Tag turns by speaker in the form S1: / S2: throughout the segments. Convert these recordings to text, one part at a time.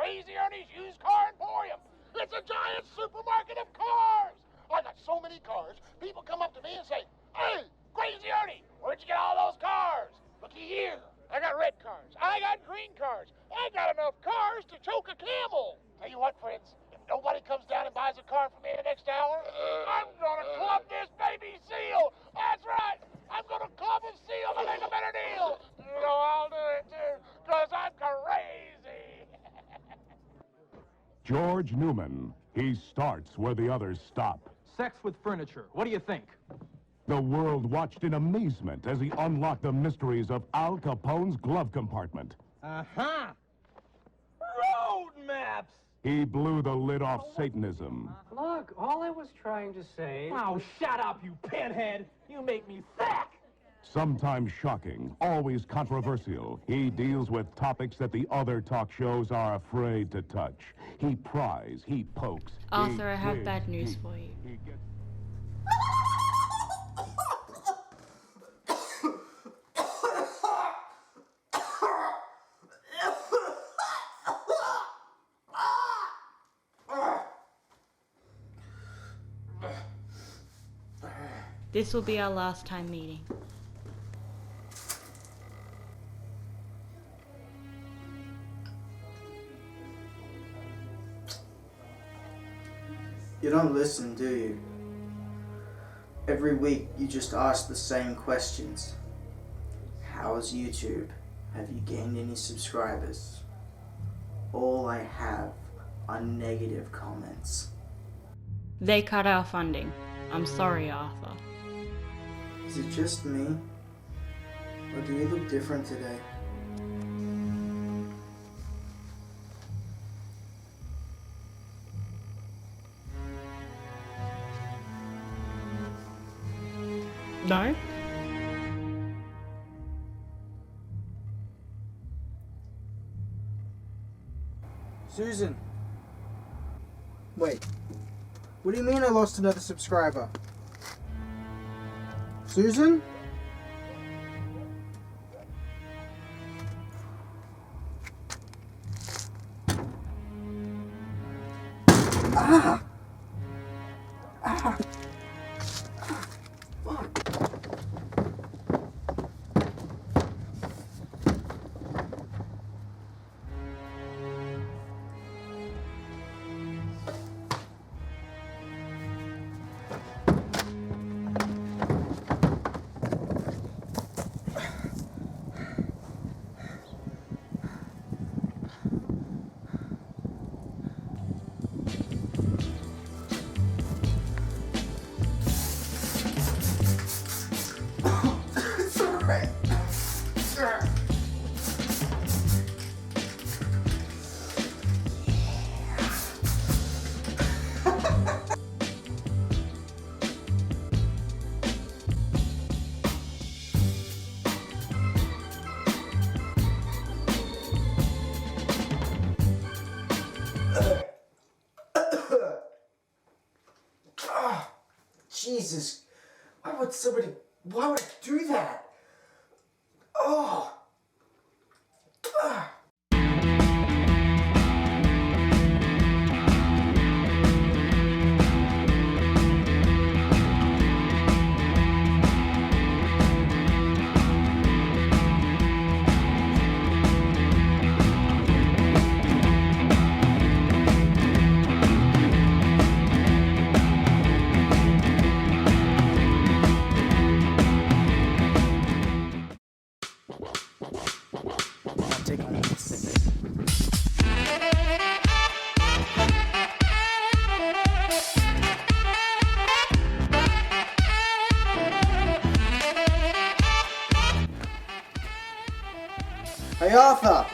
S1: Crazy Ernie's Used Car Emporium. It's a giant supermarket of cars. I got so many cars, people come up to me and say, "Hey, Crazy Ernie, where'd you get all those cars? Looky here. I got red cars. I got green cars. I got enough cars to choke a camel." Tell you what, friends, if nobody comes down and buys a car from me in the next hour, I'm gonna club this baby seal. That's right. I'm gonna club a seal to make a better deal. You know I'll do it too, because I'm crazy.
S2: George Newman. He starts where the others stop.
S3: Sex with furniture. What do you think?
S2: The world watched in amazement as he unlocked the mysteries of Al Capone's glove compartment.
S3: Uh-huh. Road maps!
S2: He blew the lid off Satanism.
S4: Look, all I was trying to say...
S3: Oh, shut up, you pinhead! You make me sick!
S2: Sometimes shocking, always controversial, he deals with topics that the other talk shows are afraid to touch. He pries, he pokes.
S5: Arthur, I have bad news for you. This will be our last time meeting.
S6: You don't listen, do you? Every week you just ask the same questions. How's YouTube? Have you gained any subscribers? All I have are negative comments.
S5: They cut our funding. I'm sorry, Arthur.
S6: Is it just me? Or do you look different today?
S5: No?
S6: Susan! Wait. What do you mean I lost another subscriber? Susan? Ah! Ah! Jesus, why would I do that? Oh. Hey, Arthur!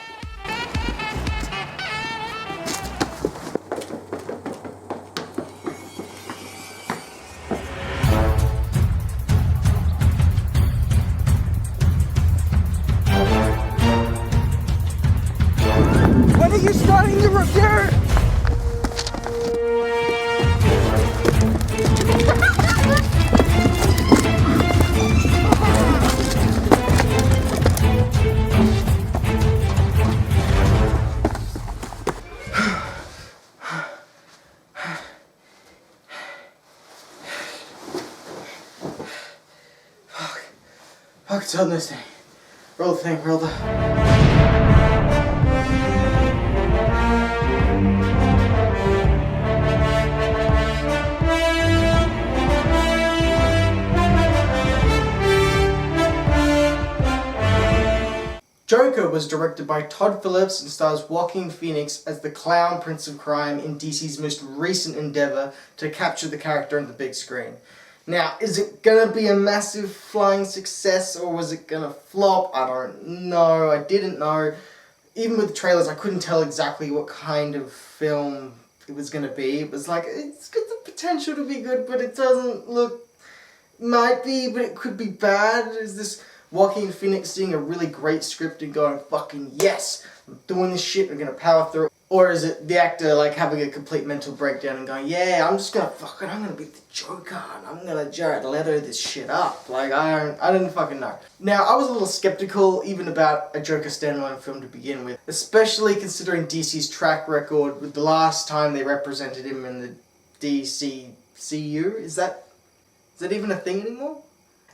S6: When are you starting the repair? fuck it's on this thing? Roll the thing, roll the... Joker was directed by Todd Phillips and stars Joaquin Phoenix as the clown prince of crime in DC's most recent endeavor to capture the character on the big screen. Now, is it gonna be a massive flying success or was it gonna flop? I don't know. I didn't know. Even with the trailers, I couldn't tell exactly what kind of film it was gonna be. It was like, it's got the potential to be good, but it doesn't look... Might be, but it could be bad. Is this Joaquin Phoenix seeing a really great script and going, fucking yes, I'm doing this shit, I'm gonna power through it? Or is it the actor like having a complete mental breakdown and going, yeah, I'm gonna be the Joker and I'm gonna Jared Leto this shit up. Like, I didn't fucking know. Now, I was a little skeptical even about a Joker standalone film to begin with, especially considering DC's track record with the last time they represented him in the DCCU. Is that even a thing anymore?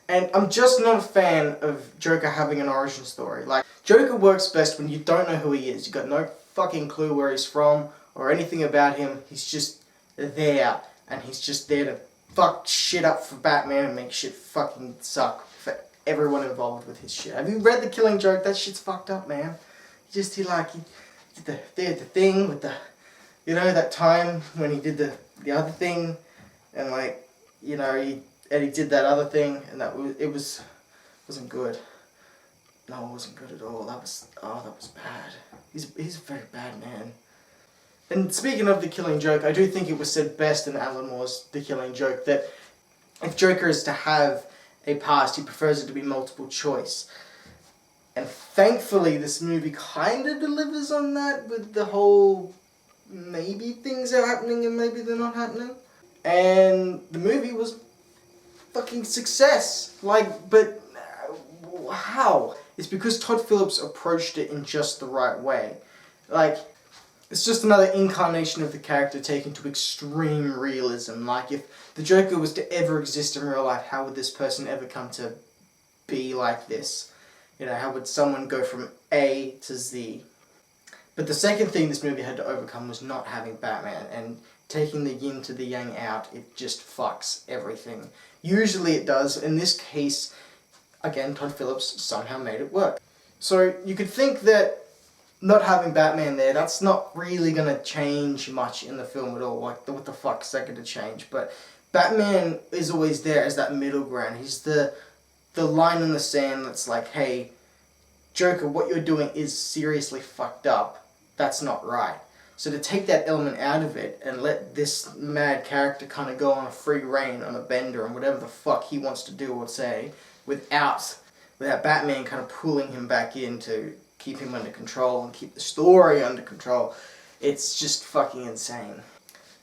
S6: And I'm just not a fan of Joker having an origin story. Like, Joker works best when you don't know who he is. You got no fucking clue where he's from or anything about him. He's just there, and he's just there to fuck shit up for Batman and make shit fucking suck for everyone involved with his shit. Have you read The Killing Joke? That shit's fucked up, man. He did the thing with the, you know, that time when he did the other thing, and like, you know, he did that other thing, and wasn't good. No, it wasn't good at all. That was bad. He's a very bad man. And speaking of The Killing Joke, I do think it was said best in Alan Moore's The Killing Joke that if Joker is to have a past, he prefers it to be multiple choice. And thankfully, this movie kind of delivers on that with the whole maybe things are happening and maybe they're not happening. And the movie was fucking success. Like, but how? It's because Todd Phillips approached it in just the right way. Like, it's just another incarnation of the character taken to extreme realism. Like, if the Joker was to ever exist in real life, how would this person ever come to be like this? You know, how would someone go from A to Z? But the second thing this movie had to overcome was not having Batman, and taking the yin to the yang out, it just fucks everything. Usually it does. In this case, again, Todd Phillips somehow made it work. So you could think that not having Batman there, that's not really going to change much in the film at all. Like, what the fuck's that going to change? But Batman is always there as that middle ground. He's the line in the sand that's like, hey, Joker, what you're doing is seriously fucked up. That's not right. So to take that element out of it and let this mad character kind of go on a free rein, on a bender, and whatever the fuck he wants to do or say, without Batman kind of pulling him back in to keep him under control and keep the story under control, it's just fucking insane.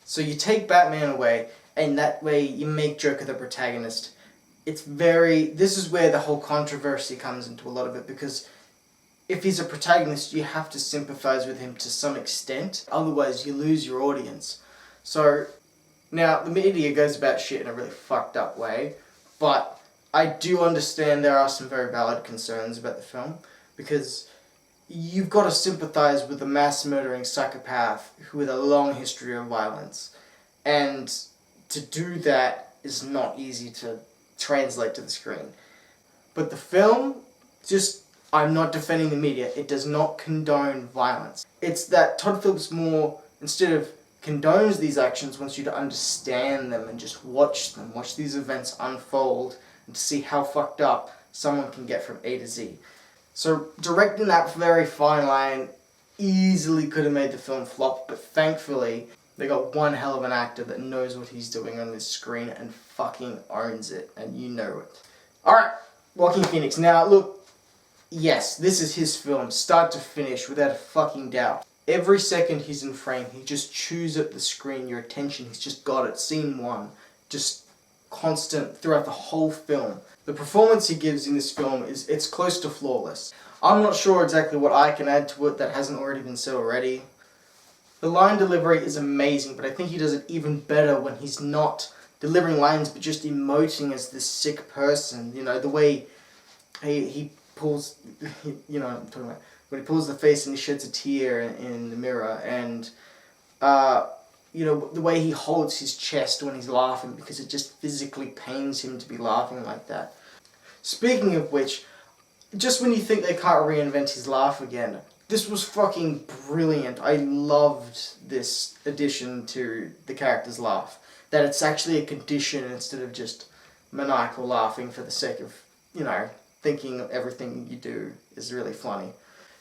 S6: So you take Batman away, and that way you make Joker the protagonist. This is where the whole controversy comes into a lot of it, because if he's a protagonist, you have to sympathize with him to some extent. Otherwise, you lose your audience. So, now, the media goes about shit in a really fucked up way, but I do understand there are some very valid concerns about the film, because you've got to sympathize with a mass murdering psychopath with a long history of violence. And to do that is not easy to translate to the screen. But the film just... I'm not defending the media. It does not condone violence. It's that Todd Phillips more, instead of condones these actions, wants you to understand them and just watch them. Watch these events unfold and to see how fucked up someone can get from A to Z. So directing that very fine line easily could have made the film flop, but thankfully they got one hell of an actor that knows what he's doing on this screen and fucking owns it, and you know it. Alright, Joaquin Phoenix. Now look, yes, this is his film, start to finish, without a fucking doubt. Every second he's in frame, he just chews at the screen, your attention, he's just got it. Scene one, just constant throughout the whole film. The performance he gives in this film it's close to flawless. I'm not sure exactly what I can add to it that hasn't already been said already. The line delivery is amazing, but I think he does it even better when he's not delivering lines, but just emoting as this sick person. You know, the way he pulls, you know what I'm talking about, when he pulls the face and he sheds a tear in the mirror, and you know, the way he holds his chest when he's laughing, because it just physically pains him to be laughing like that. Speaking of which, just when you think they can't reinvent his laugh again, this was fucking brilliant. I loved this addition to the character's laugh. That it's actually a condition instead of just maniacal laughing for the sake of, you know, thinking everything you do is really funny.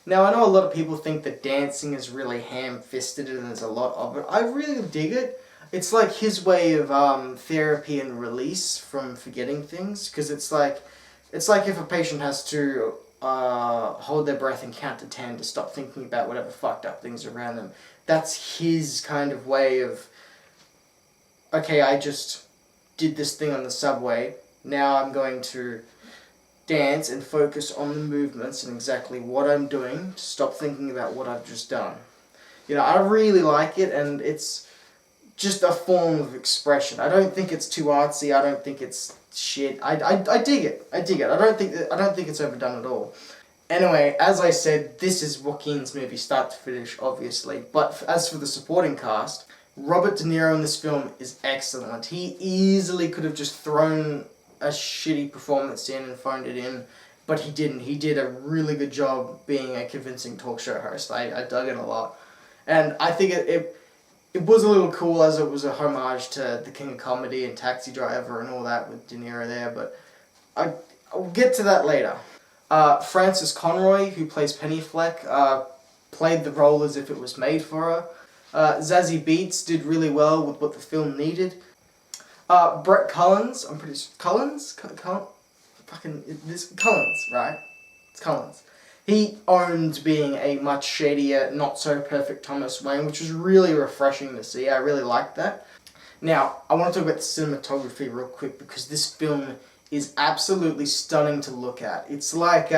S6: Now, I know a lot of people think that dancing is really ham-fisted and there's a lot of it. I really dig it. It's like his way of therapy and release from forgetting things, because it's like if a patient has to hold their breath and count to 10 to stop thinking about whatever fucked up things around them. That's his kind of way of, okay, I just did this thing on the subway, now I'm going to dance and focus on the movements and exactly what I'm doing to stop thinking about what I've just done. You know, I really like it, and it's just a form of expression. I don't think it's too artsy, I don't think it's shit. I dig it. I dig it. I don't think it's overdone at all. Anyway, as I said, this is Joaquin's movie start to finish, obviously. But as for the supporting cast, Robert De Niro in this film is excellent. He easily could have just thrown a shitty performance in and phoned it in, but he didn't. He did a really good job being a convincing talk show host. I dug it a lot. And I think it was a little cool, as it was a homage to The King of Comedy and Taxi Driver and all that with De Niro there, but I'll get to that later. Frances Conroy, who plays Penny Fleck, played the role as if it was made for her. Zazie Beetz did really well with what the film needed. Brett Cullens, I'm pretty sure, Cullens, right? It's Cullens. He owned being a much shadier, not-so-perfect Thomas Wayne, which was really refreshing to see. I really liked that. Now, I want to talk about the cinematography real quick, because this film is absolutely stunning to look at. It's like,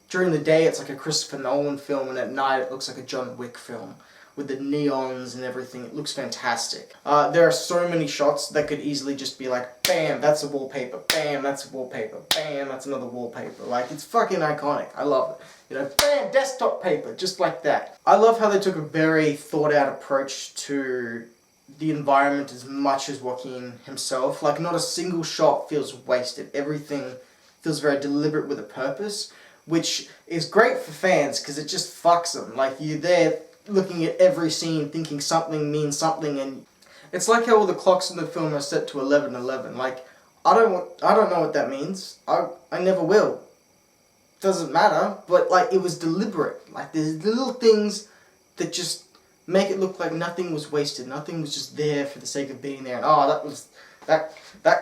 S6: during the day it's like a Christopher Nolan film, and at night it looks like a John Wick film. With the neons and everything, it looks fantastic. There are so many shots that could easily just be like, bam, that's a wallpaper, bam, that's a wallpaper, bam, that's another wallpaper. Like, it's fucking iconic. I love it. You know, bam, desktop paper, just like that. I love how they took a very thought out approach to the environment as much as Joaquin himself. Like, not a single shot feels wasted. Everything feels very deliberate with a purpose, which is great for fans because it just fucks them. Like, you're there looking at every scene thinking something means something, and it's like how all the clocks in the film are set to 11:11. Like, I don't know what that means. I never will. Doesn't matter, but like, it was deliberate. Like, there's little things that just make it look like nothing was wasted. Nothing was just there for the sake of being there. And oh, that was that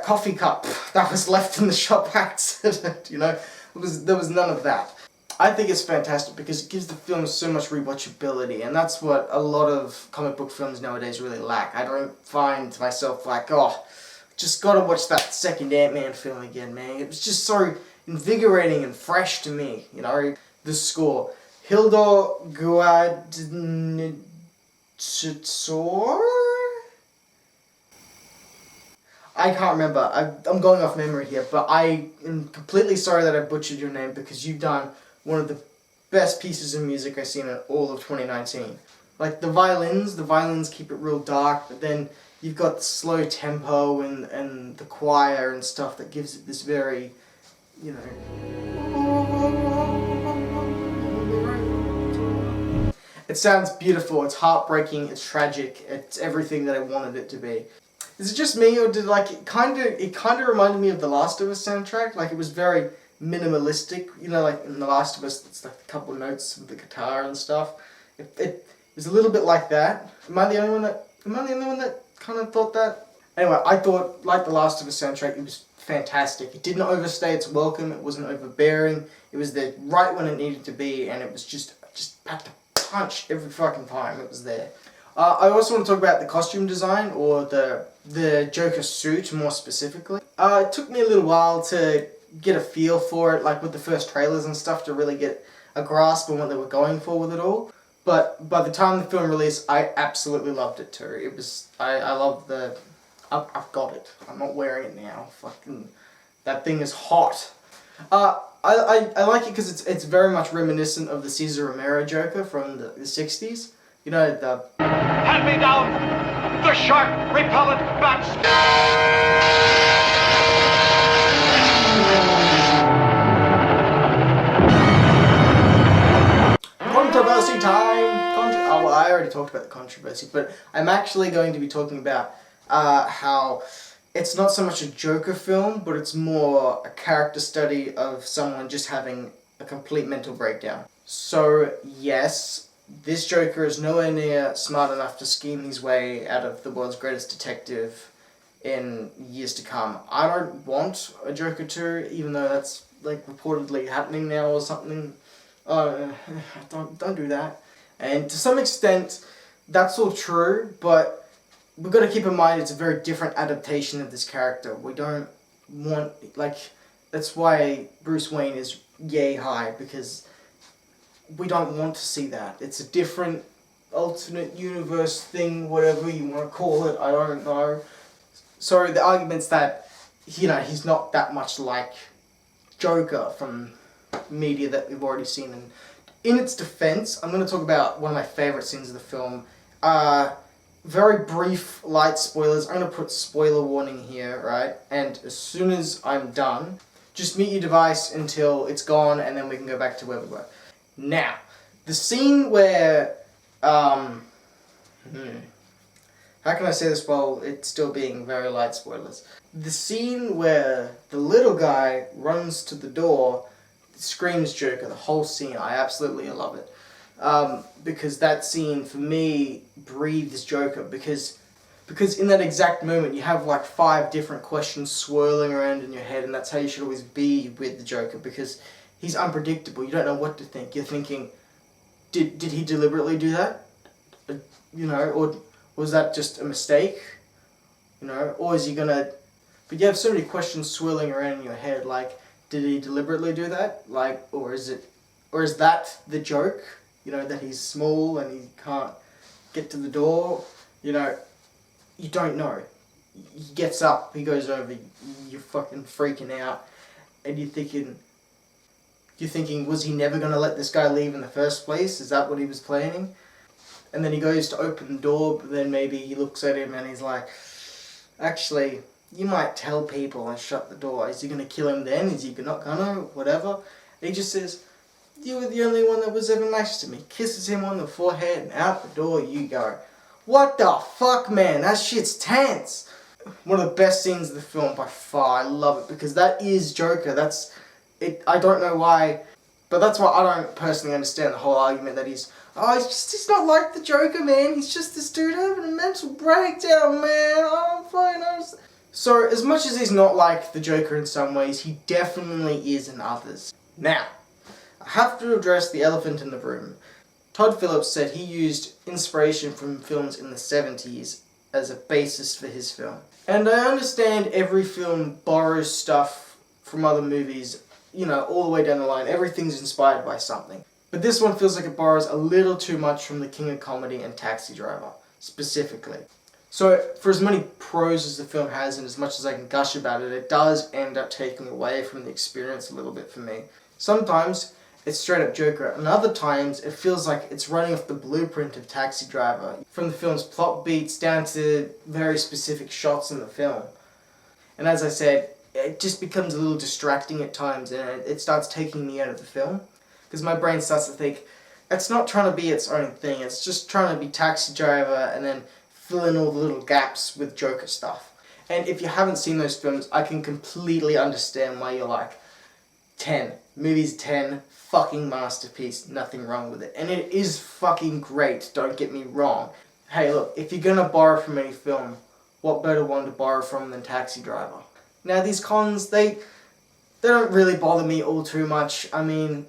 S6: coffee cup that was left in the shop by accident. You know, there was none of that. I think it's fantastic because it gives the film so much rewatchability, and that's what a lot of comic book films nowadays really lack. I don't find myself like, oh, just gotta watch that second Ant-Man film again, man. It was just so invigorating and fresh to me, you know. The score. Hilda Guadagnitor? I can't remember. I'm going off memory here, but I am completely sorry that I butchered your name, because you've done one of the best pieces of music I've seen in all of 2019. Like, the violins keep it real dark, but then you've got the slow tempo and the choir and stuff that gives it this very, you know... It sounds beautiful, it's heartbreaking, it's tragic, it's everything that I wanted it to be. Is it just me, or did it kind of reminded me of the Last of Us soundtrack? Like, it was very minimalistic, you know, like in The Last of Us, it's like a couple of notes with the guitar and stuff. It was a little bit like that. Am I the only one that kind of thought that? Anyway, I thought, like the Last of Us soundtrack, it was fantastic. It didn't overstay its welcome, it wasn't overbearing, it was there right when it needed to be, and it was just packed a punch every fucking time it was there. I also want to talk about the costume design, or the Joker suit more specifically. It took me a little while to get a feel for it, like with the first trailers and stuff, to really get a grasp on what they were going for with it all. But by the time the film released, I absolutely loved it too. It was, I love I've got it. I'm not wearing it now. Fucking, that thing is hot. I like it because it's very much reminiscent of the Cesar Romero Joker from the 60s. You know, the...
S7: Hand me down the shark repellent bats!
S6: Controversy time! Oh, well, I already talked about the controversy, but I'm actually going to be talking about how it's not so much a Joker film, but it's more a character study of someone just having a complete mental breakdown. So, yes, this Joker is nowhere near smart enough to scheme his way out of the world's greatest detective in years to come. I don't want a Joker 2, even though that's, like, reportedly happening now or something. Don't do that. And to some extent, that's all true, but we've got to keep in mind it's a very different adaptation of this character. We don't want, like, that's why Bruce Wayne is yay high, because we don't want to see that. It's a different alternate universe thing, whatever you want to call it, I don't know. So the argument's that, you know, he's not that much like Joker from media that we've already seen. And in its defense, I'm going to talk about one of my favorite scenes of the film. Very brief, light spoilers. I'm going to put spoiler warning here, right? And as soon as I'm done, just mute your device until it's gone, and then we can go back to where we were. Now, the scene where, how can I say this while it's still being very light spoilers? The scene where the little guy runs to the door, screams Joker, the whole scene, I absolutely love it. Because that scene, for me, breathes Joker, because in that exact moment, you have like 5 different questions swirling around in your head, and that's how you should always be with the Joker, because he's unpredictable. You don't know what to think. You're thinking, did he deliberately do that? You know, or was that just a mistake? You know, or is he gonna... But you have so many questions swirling around in your head, like, did he deliberately do that? Like, or is that the joke? You know, that he's small and he can't get to the door? You know, you don't know. He gets up, he goes over, you're fucking freaking out, and you're thinking, was he never going to let this guy leave in the first place? Is that what he was planning? And then he goes to open the door, but then maybe he looks at him and he's like, actually, you might tell people and shut the door. Is he going to kill him then? Is he not going to? Whatever. And he just says, you were the only one that was ever nice to me. Kisses him on the forehead and out the door you go. What the fuck, man? That shit's tense. One of the best scenes of the film by far. I love it because that is Joker. That's it. I don't know why, but that's why I don't personally understand the whole argument that he's not like the Joker, man. He's just this dude having a mental breakdown, man. I'm fine. So as much as he's not like the Joker in some ways, he definitely is in others. Now, I have to address the elephant in the room. Todd Phillips said he used inspiration from films in the 70s as a basis for his film. And I understand every film borrows stuff from other movies, you know, all the way down the line. Everything's inspired by something. But this one feels like it borrows a little too much from The King of Comedy and Taxi Driver, specifically. So, for as many pros as the film has and as much as I can gush about it, it does end up taking away from the experience a little bit for me. Sometimes it's straight up Joker, and other times it feels like it's running off the blueprint of Taxi Driver, from the film's plot beats down to very specific shots in the film. And as I said, it just becomes a little distracting at times, and it starts taking me out of the film, because my brain starts to think, it's not trying to be its own thing, it's just trying to be Taxi Driver and then fill in all the little gaps with Joker stuff. And if you haven't seen those films, I can completely understand why you're like, 10. Movie's 10, fucking masterpiece, nothing wrong with it. And it is fucking great, don't get me wrong. Hey look, if you're gonna borrow from any film, what better one to borrow from than Taxi Driver? Now these cons, they don't really bother me all too much. I mean,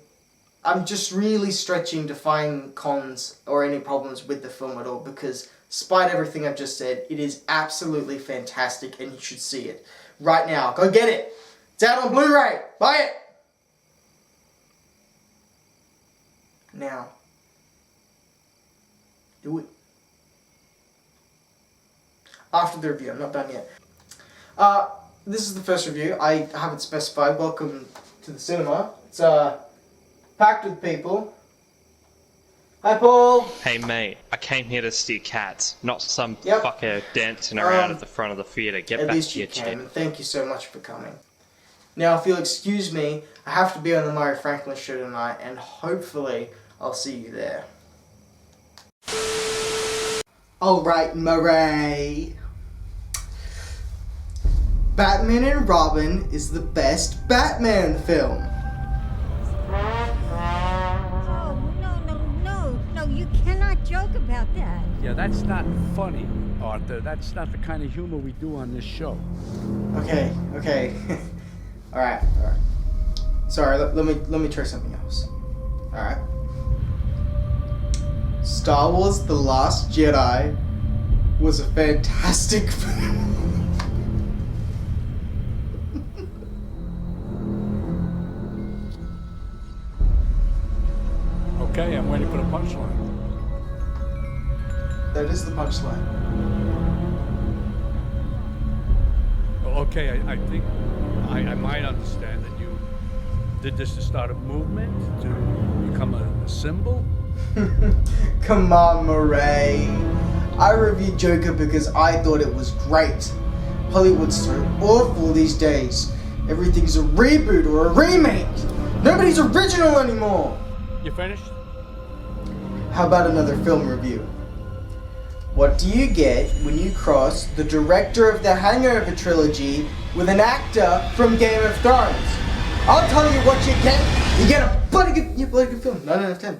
S6: I'm just really stretching to find cons or any problems with the film at all, because despite everything I've just said, it is absolutely fantastic and you should see it. Right now, go get it! It's out on Blu-ray! Buy it! Now, do it. After the review, I'm not done yet. This is the first review. I haven't specified. Welcome to to the cinema. It's packed with people. Hi, Paul.
S8: Hey mate, I came here to steer cats, not some
S6: Yep.
S8: fucker dancing around at the front of the theater. Get
S6: At
S8: back
S6: least
S8: to
S6: you
S8: your
S6: came,
S8: shit.
S6: and thank you so much for coming. Now, if you'll excuse me, I have to be on the Murray Franklin show tonight, and hopefully I'll see you there. Alright, Murray. Batman and Robin is the best Batman film.
S9: Oh, no, you cannot joke about that.
S10: Yeah, that's not funny, Arthur. That's not the kind of humor we do on this show.
S6: Okay. Alright. Sorry, let me try something else. Alright. Star Wars The Last Jedi was a fantastic film.
S10: Okay, I'm waiting for the punchline.
S6: That is the punchline.
S10: Okay, I think I might understand that you did this to start a movement, to become a symbol.
S6: Come on, Murray. I reviewed Joker because I thought it was great. Hollywood's so awful these days. Everything's a reboot or a remake. Nobody's original anymore.
S10: You finished?
S6: How about another film review? What do you get when you cross the director of the Hangover trilogy with an actor from Game of Thrones? I'll tell you what you get. You get a bloody good film. 9 out of 10.